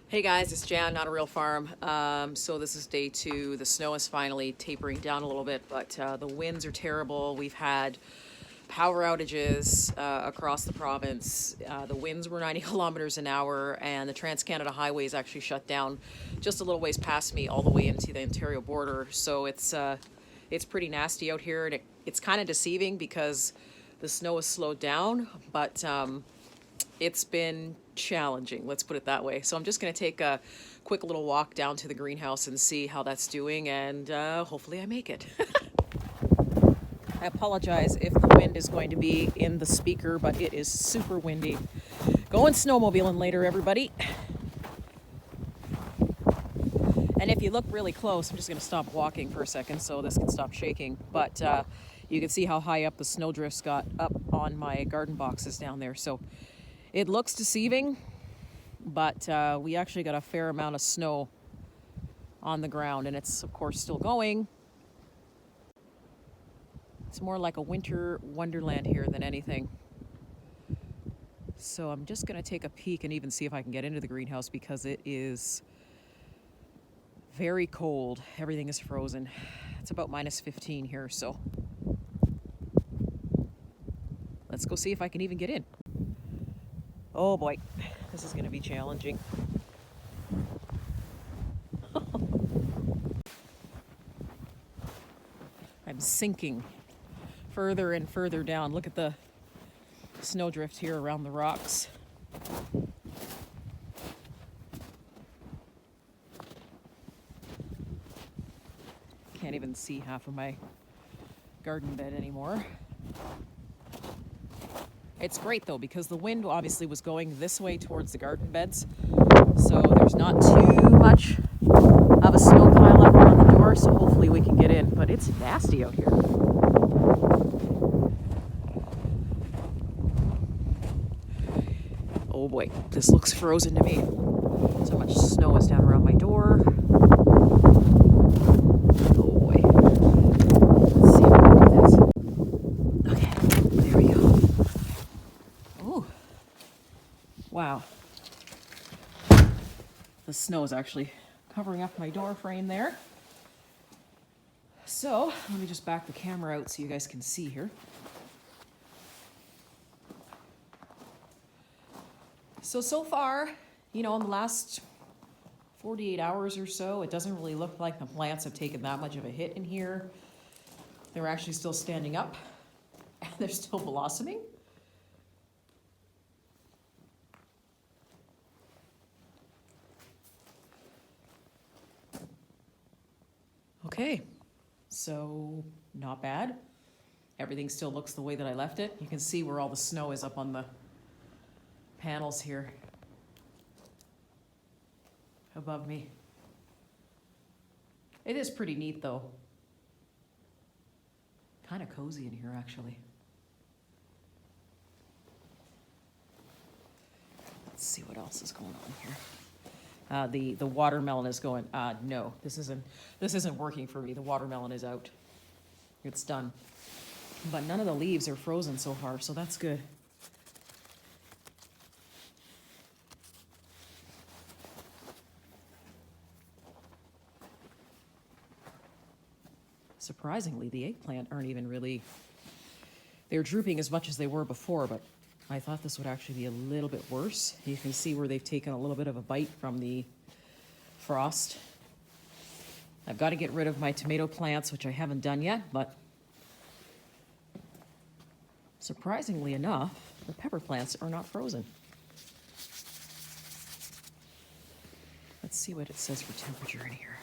Hey guys, it's Jan, Not a Real Farm. So this is day 2. The snow is finally tapering down a little bit, but the winds are terrible. We've had power outages across the province. The winds were 90 kilometers an hour, and the Trans-Canada Highway is actually shut down just a little ways past me, all the way into the Ontario border. So it's pretty nasty out here, and it's kind of deceiving because the snow has slowed down, but it's been challenging, let's put it that way. So I'm just going to take a quick little walk down to the greenhouse and see how that's doing, and hopefully I make it. I apologize if the wind is going to be in the speaker, but it is super windy. Going snowmobiling later, everybody. And if you look really close, I'm just going to stop walking for a second so this can stop shaking. But you can see how high up the snowdrifts got up on my garden boxes down there. So it looks deceiving, but we actually got a fair amount of snow on the ground, and it's of course still going. It's more like a winter wonderland here than anything. So I'm just going to take a peek and even see if I can get into the greenhouse because it is very cold. Everything is frozen. It's about minus 15 here, so let's go see if I can even get in. Oh boy, this is going to be challenging. I'm sinking further and further down. Look at the snowdrift here around the rocks. Can't even see half of my garden bed anymore. It's great though, because the wind obviously was going this way towards the garden beds, so there's not too much of a snow pile up around the door, so hopefully we can get in. But it's nasty out here. Oh boy, this looks frozen to me. So much snow is down around my door. Oh boy. Let's see if I can do this. Okay, there we go. Oh, wow. The snow is actually covering up my door frame there. So let me just back the camera out so you guys can see here. So far, you know, in the last 48 hours or so, it doesn't really look like the plants have taken that much of a hit in here. They're actually still standing up and they're still blossoming. Okay, so not bad. Everything still looks the way that I left it. You can see where all the snow is up on the panels here above me. It is pretty neat though. Kind of cozy in here actually. Let's see what else is going on here. The watermelon is going, no, this isn't working for me. The watermelon is out. It's done. But none of the leaves are frozen so far, so that's good. Surprisingly, the eggplant aren't even really, they're drooping as much as they were before, but I thought this would actually be a little bit worse. You can see where they've taken a little bit of a bite from the frost. I've got to get rid of my tomato plants, which I haven't done yet, but surprisingly enough, the pepper plants are not frozen. Let's see what it says for temperature in here.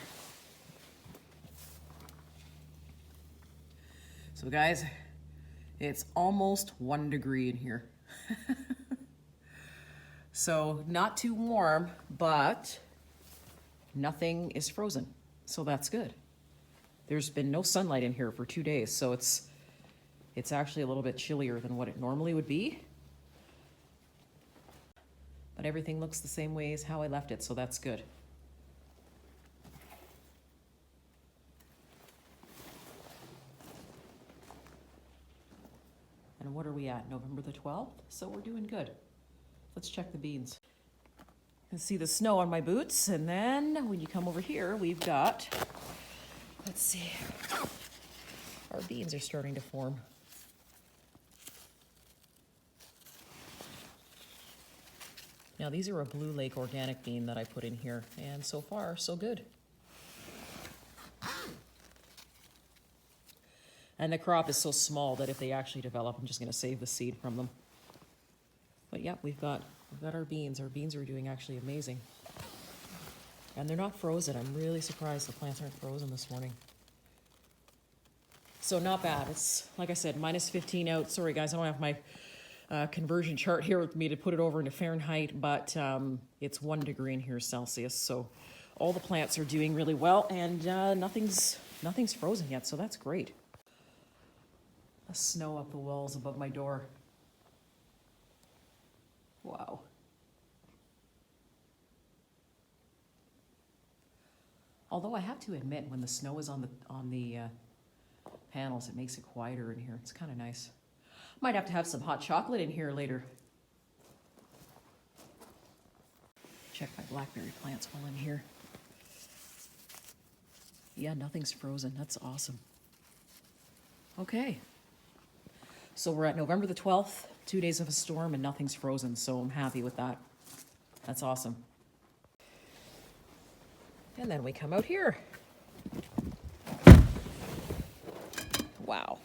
So guys, it's almost 1 degree in here. So not too warm, but nothing is frozen. So that's good. There's been no sunlight in here for 2 days, so it's actually a little bit chillier than what it normally would be. But everything looks the same way as how I left it, so that's good. And what are we at? November the 12th? So we're doing good. Let's check the beans. You can see the snow on my boots, and then when you come over here, we've got, let's see, our beans are starting to form. Now these are a Blue Lake organic bean that I put in here, and so far, so good. And the crop is so small that if they actually develop, I'm just gonna save the seed from them. But yeah, we've got our beans. Our beans are doing actually amazing. And they're not frozen. I'm really surprised the plants aren't frozen this morning. So not bad. It's, like I said, minus 15 out. Sorry guys, I don't have my conversion chart here with me to put it over into Fahrenheit, but it's 1 degree in here Celsius. So all the plants are doing really well, and nothing's frozen yet, so that's great. The snow up the walls above my door. Wow. Although I have to admit, when the snow is on the panels, it makes it quieter in here. It's kind of nice. Might have to have some hot chocolate in here later. Check my blackberry plants while I'm here. Yeah, nothing's frozen. That's awesome. Okay. So we're at November the 12th, 2 days of a storm, and nothing's frozen, so I'm happy with that. That's awesome. And then we come out here. Wow.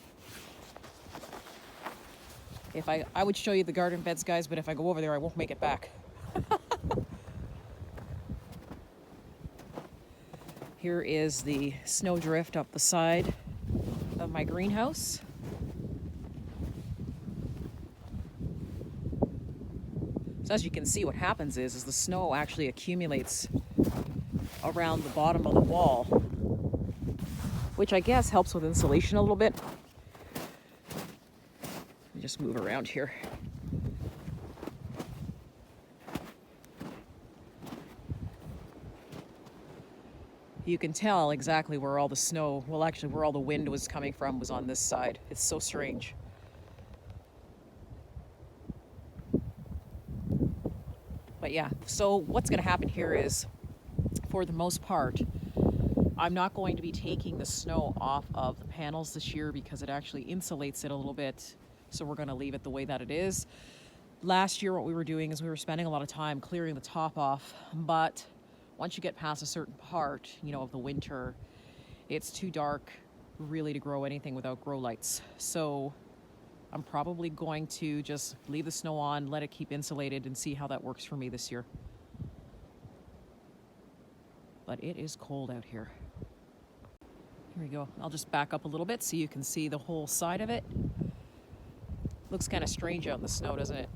If I would show you the garden beds, guys, but if I go over there, I won't make it back. Here is the snowdrift up the side of my greenhouse. So as you can see, what happens is the snow actually accumulates around the bottom of the wall, which I guess helps with insulation a little bit. Let me just move around here. You can tell exactly where all the snow, well actually where all the wind was coming from was on this side. It's so strange. But yeah, so what's going to happen here is, for the most part, I'm not going to be taking the snow off of the panels this year because it actually insulates it a little bit. So we're going to leave it the way that it is. Last year, what we were doing is we were spending a lot of time clearing the top off, but once you get past a certain part, you know, of the winter, it's too dark really to grow anything without grow lights. So I'm probably going to just leave the snow on, let it keep insulated, and see how that works for me this year. But it is cold out here. Here we go. I'll just back up a little bit so you can see the whole side of it. Looks kind of strange out in the snow, doesn't it?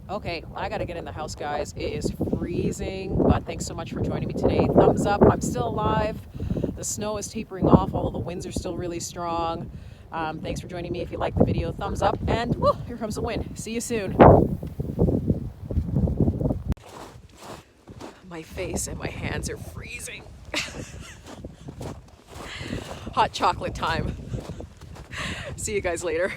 Okay, I gotta get in the house, guys. It is freezing, but thanks so much for joining me today. Thumbs up. I'm still alive. The snow is tapering off, although the winds are still really strong. Thanks for joining me. If you liked the video, thumbs up, and whoo, here comes the wind. See you soon. My face and my hands are freezing. Hot chocolate time. See you guys later.